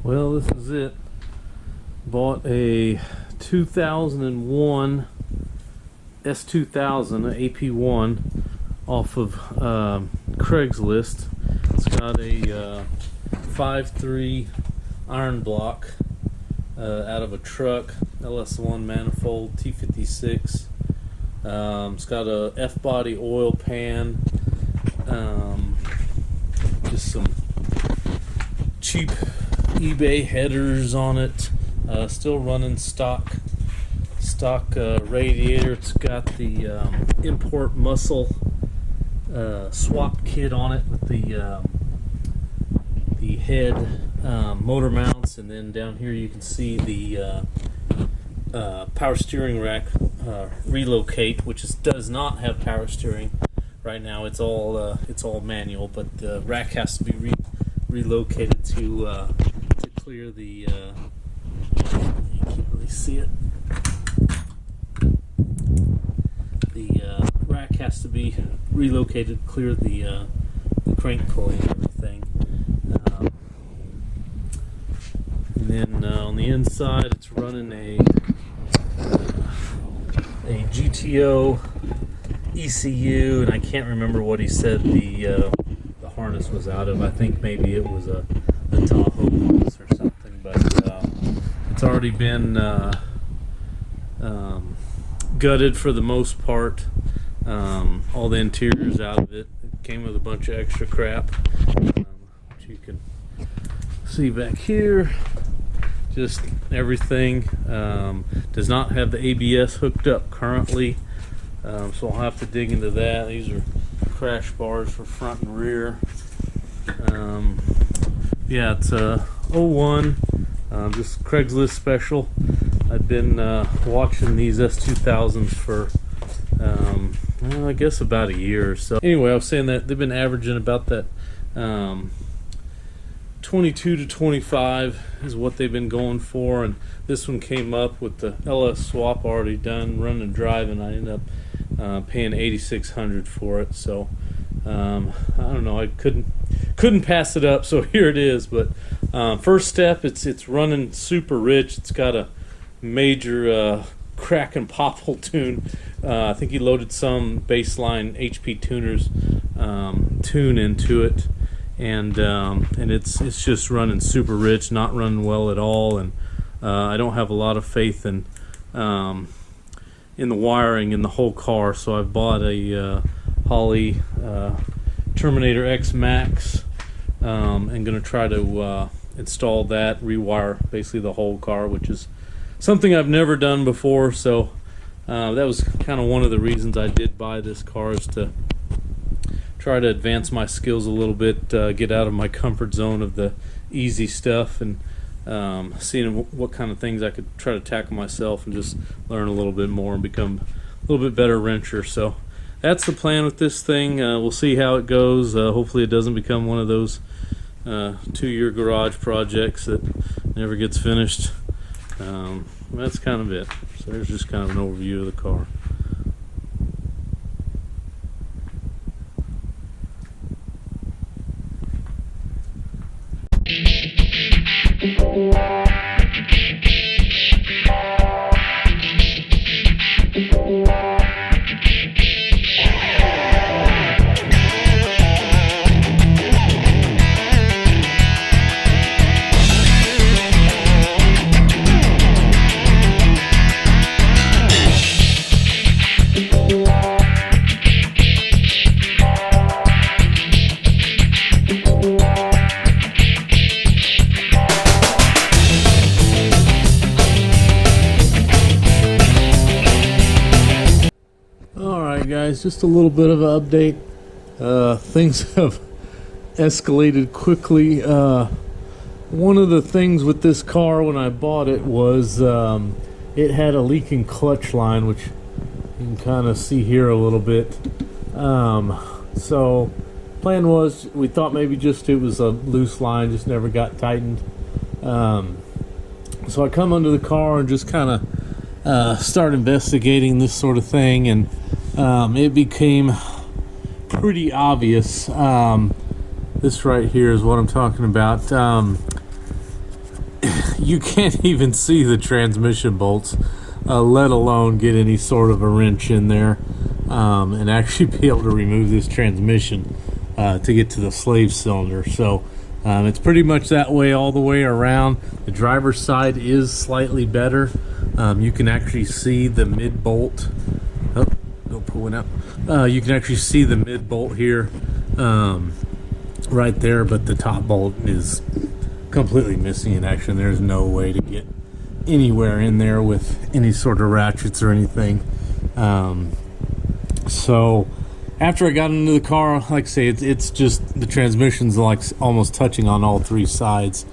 Well, this is it. Bought a 2001 S2000, AP1, off of Craigslist. It's got a 5.3 iron block out of a truck, LS1 manifold, T56. It's got a F-body oil pan, just some cheap eBay headers on it. Still running stock radiator. It's got the import muscle swap kit on it with the head motor mounts, and then down here you can see the power steering rack relocate, which does not have power steering right now. It's all manual, but the rack has to be relocated to clear the you can't really see it. The rack has to be relocated to clear the crank pulley and everything. And then on the inside, it's running a GTO ECU, and I can't remember what he said the harness was out of. I think maybe it was a Tahoe harness or something, but it's already been gutted for the most part. All the interior's out of it. It came with a bunch of extra crap, which you can see back here. Just everything. Does not have the ABS hooked up currently, so I'll have to dig into that. These are crash bars for front and rear. Yeah, it's a 01, just Craigslist special. I've been watching these S2000s for well, I guess about a year or so. Anyway, I was saying that they've been averaging about that 22 to 25 is what they've been going for, and this one came up with the LS swap already done, running and driving. I ended up paying $8,600 for it, so I don't know, I couldn't pass it up, so here it is. But first step, it's running super rich. It's got a major crack and popple tune. I think he loaded some baseline HP tuners tune into it, and it's just running super rich, not running well at all. And I don't have a lot of faith in the wiring in the whole car, so I've bought a Holley Terminator X Max, and going to try to install that, rewire basically the whole car, which is something I've never done before. So that was kind of one of the reasons I did buy this car, is to try to advance my skills a little bit, get out of my comfort zone of the easy stuff, and seeing what kind of things I could try to tackle myself and just learn a little bit more and become a little bit better wrencher. So that's the plan with this thing. We'll see how it goes. Hopefully it doesn't become one of those 2-year garage projects that never gets finished. That's kind of it. So there's just kind of an overview of the car. Guys, just a little bit of an update. Things have escalated quickly. One of the things with this car when I bought it was it had a leaking clutch line, which you can kind of see here a little bit. So plan was, we thought maybe just it was a loose line, just never got tightened. So I come under the car and just kind of start investigating this sort of thing, and it became pretty obvious. This right here is what I'm talking about. you can't even see the transmission bolts, let alone get any sort of a wrench in there and actually be able to remove this transmission to get to the slave cylinder. So it's pretty much that way all the way around. The driver's side is slightly better. You can actually see the mid bolt. Oh, GoPro went out. You can actually see the mid bolt here right there, but the top bolt is completely missing in action. There's no way to get anywhere in there with any sort of ratchets or anything. So after I got into the car, like I say, it's just the transmission's like almost touching on all three sides.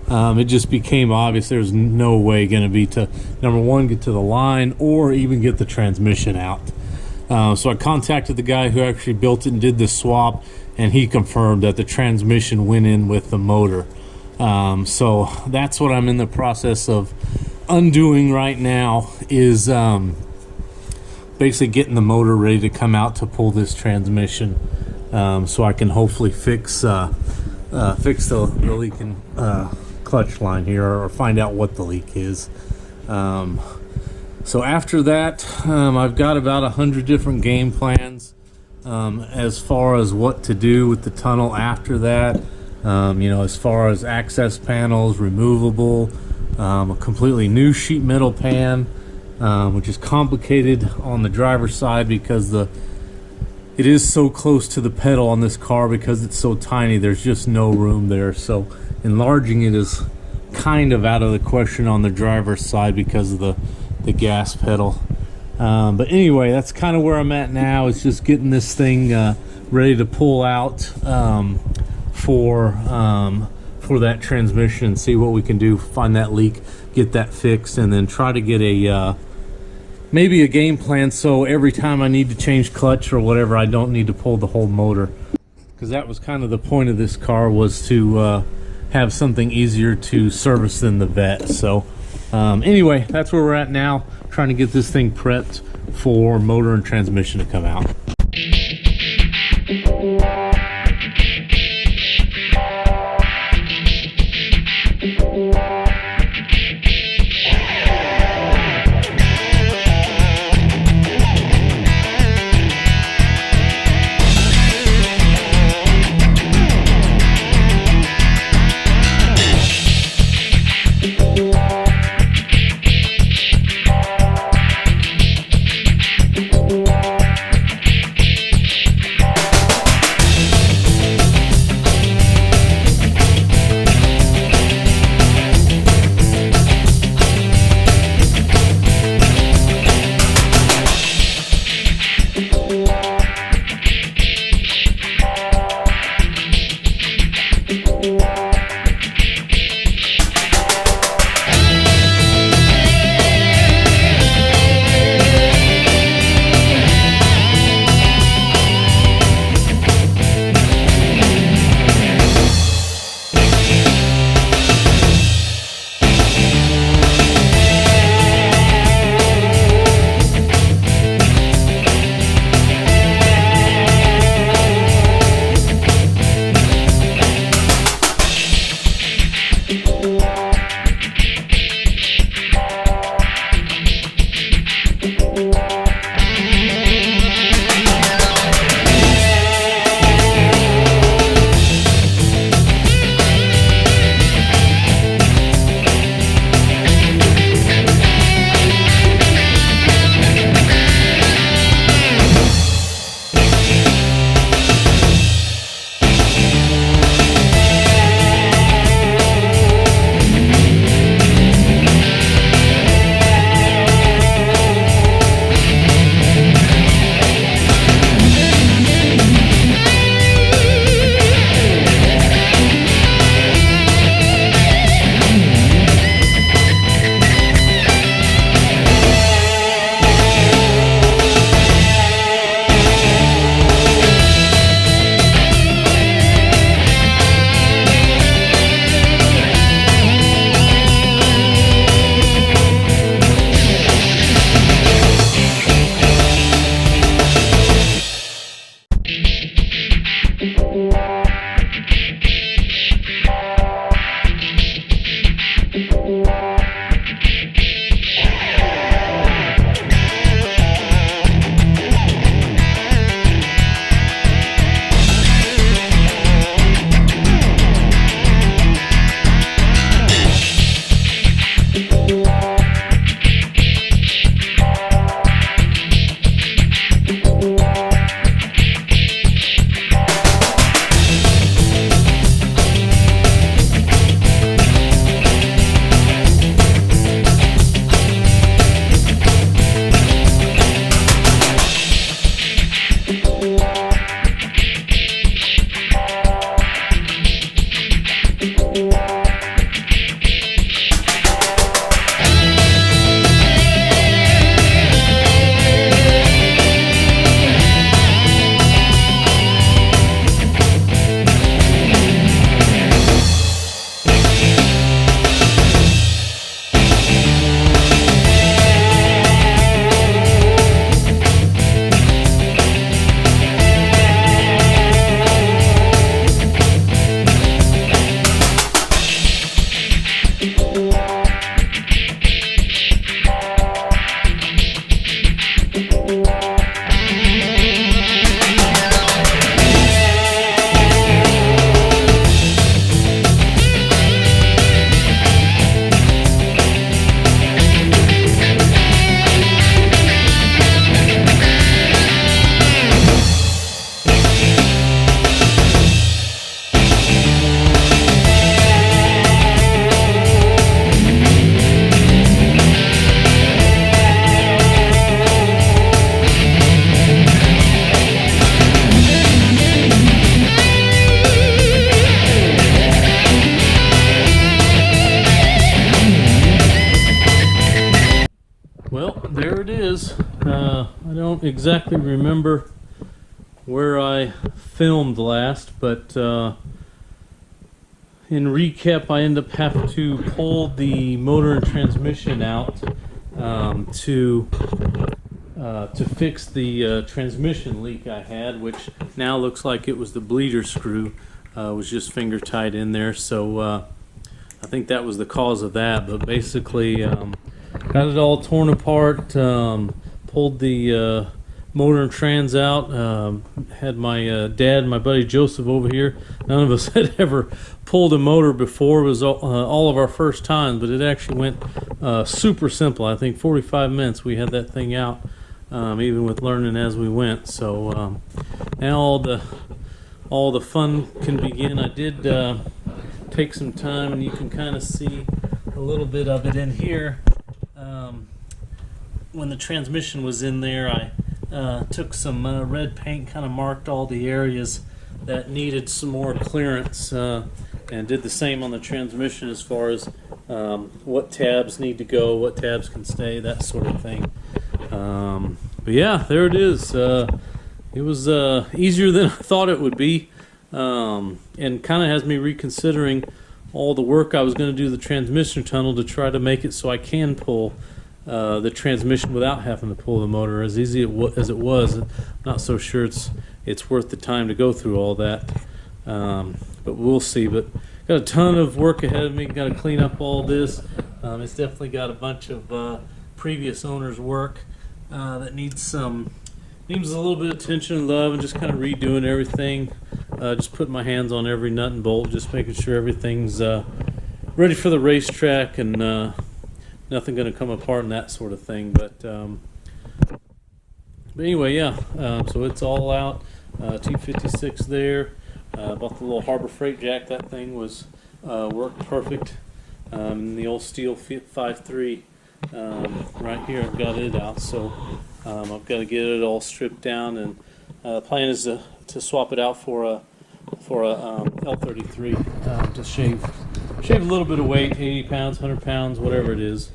It just became obvious there's no way going to be to, number one, get to the line or even get the transmission out. So I contacted the guy who actually built it and did the swap, and he confirmed that the transmission went in with the motor. So that's what I'm in the process of undoing right now, is basically getting the motor ready to come out to pull this transmission, so I can hopefully fix the leaking clutch line here, or find out what the leak is. So after that, I've got about 100 different game plans as far as what to do with the tunnel after that. You know, as far as access panels, removable, a completely new sheet metal pan, which is complicated on the driver's side because it is so close to the pedal on this car. Because it's so tiny, there's just no room there. So enlarging it is kind of out of the question on the driver's side because of the gas pedal. But anyway, that's kind of where I'm at now. It's just getting this thing ready to pull out for that transmission, and see what we can do, find that leak, get that fixed, and then try to get a maybe a game plan so every time I need to change clutch or whatever, I don't need to pull the whole motor. Because that was kind of the point of this car, was to have something easier to service than the vet. So anyway, that's where we're at now, trying to get this thing prepped for motor and transmission to come out. is. I don't exactly remember where I filmed last, but in recap, I end up having to pull the motor and transmission out to fix the transmission leak I had, which now looks like it was the bleeder screw. Was just finger tight in there, so I think that was the cause of that. But basically, got it all torn apart, pulled the motor and trans out, had my dad and my buddy Joseph over here. None of us had ever pulled a motor before. It was all of our first time, but it actually went super simple. I think 45 minutes we had that thing out, even with learning as we went. So now all the fun can begin. I did take some time, and you can kind of see a little bit of it in here. When the transmission was in there, I took some red paint, kind of marked all the areas that needed some more clearance, and did the same on the transmission as far as what tabs need to go, what tabs can stay, that sort of thing. But yeah, there it is. It was easier than I thought it would be, and kind of has me reconsidering all the work I was going to do the transmission tunnel to try to make it so I can pull the transmission without having to pull the motor. As easy as it was, I'm not so sure it's worth the time to go through all that, but we'll see. But got a ton of work ahead of me. Got to clean up all this. It's definitely got a bunch of previous owners' work that needs a little bit of attention and love, and just kind of redoing everything. Just putting my hands on every nut and bolt, just making sure everything's ready for the racetrack, and nothing going to come apart and that sort of thing. But anyway, yeah. So it's all out. T56 there. Bought the little Harbor Freight jack. That thing was worked perfect. The old steel 5.3 right here. I've got it out. So I've got to get it all stripped down, and the plan is to swap it out for a L33 to shave a little bit of weight, 80 pounds, 100 pounds, whatever it is.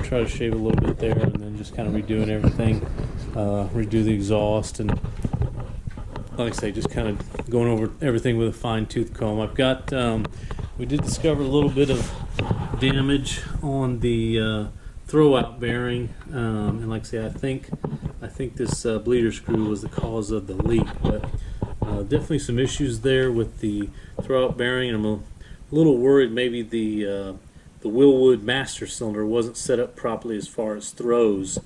Try to shave a little bit there, and then just kind of redoing everything, redo the exhaust, and like I say, just kind of going over everything with a fine-tooth comb. I've got, we did discover a little bit of damage on the throwout bearing, and like I say, I think this bleeder screw was the cause of the leak, but definitely some issues there with the throwout bearing. I'm a little worried maybe the Willwood master cylinder wasn't set up properly as far as throws,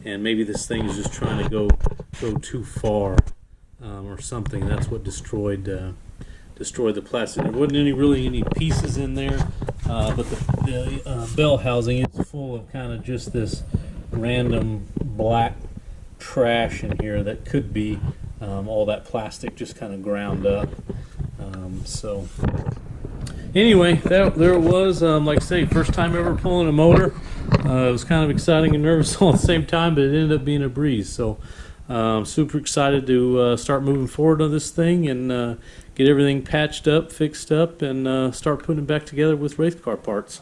and maybe this thing is just trying to go too far, or something. That's what destroyed the plastic. There wasn't really any pieces in there, but the bell housing is full of kind of just this random black trash in here that could be all that plastic just kind of ground up. So anyway, there it was. Like I say, first time ever pulling a motor. It was kind of exciting and nervous all at the same time, but it ended up being a breeze. So super excited to start moving forward on this thing, and get everything patched up, fixed up, and start putting it back together with race car parts.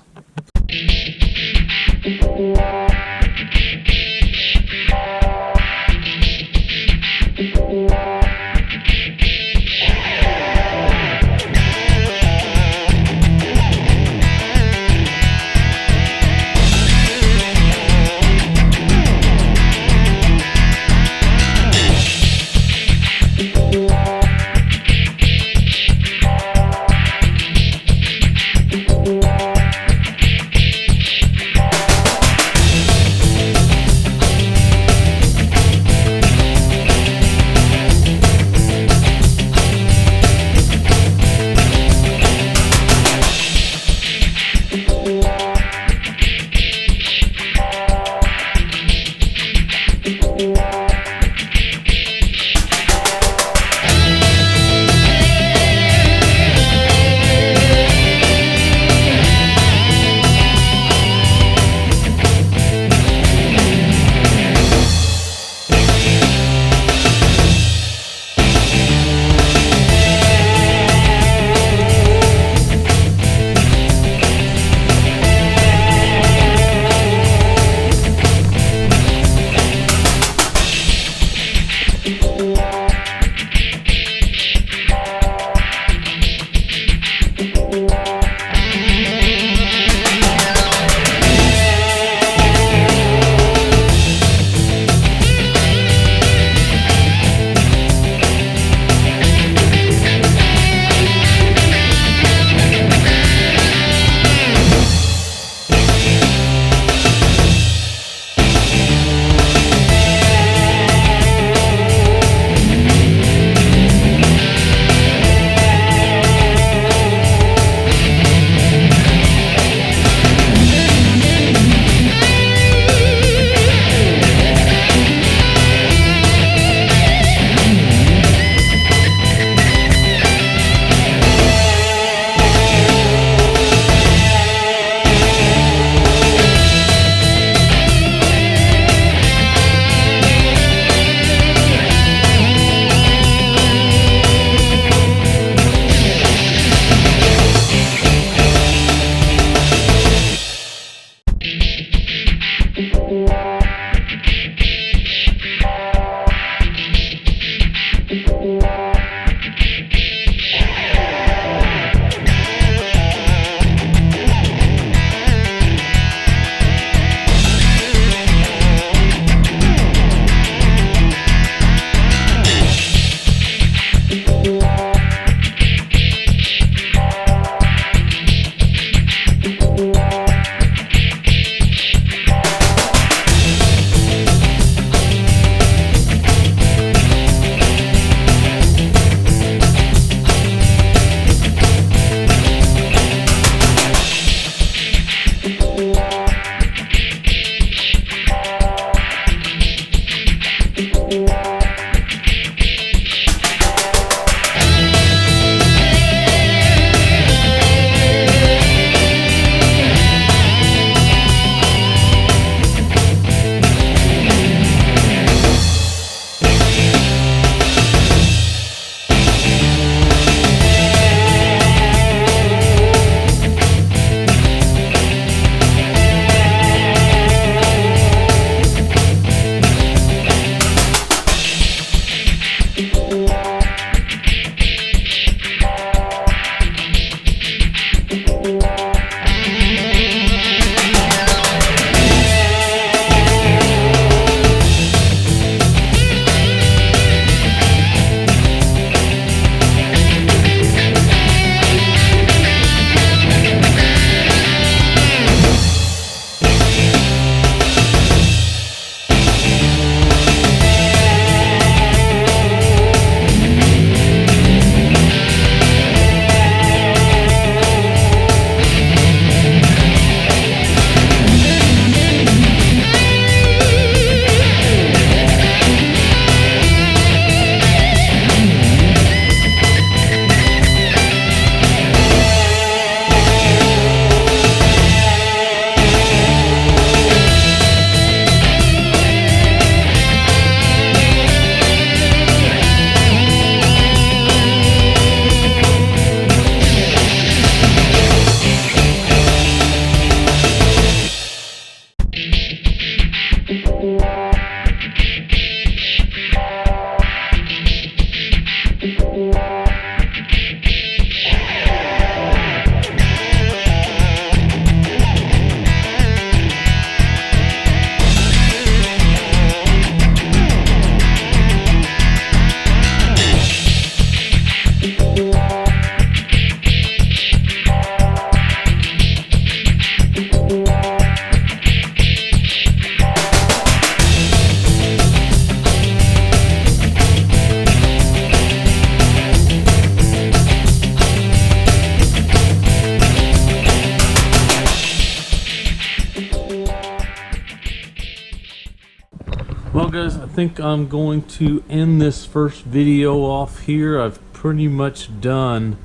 guys, I think I'm going to end this first video off here. I've pretty much done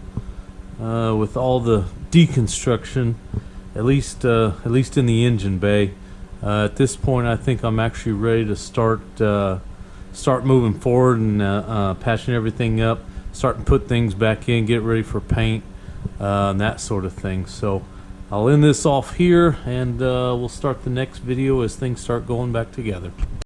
with all the deconstruction, at least in the engine bay. At this point, I think I'm actually ready to start moving forward and patching everything up, starting to put things back in, get ready for paint, and that sort of thing. So I'll end this off here, and we'll start the next video as things start going back together.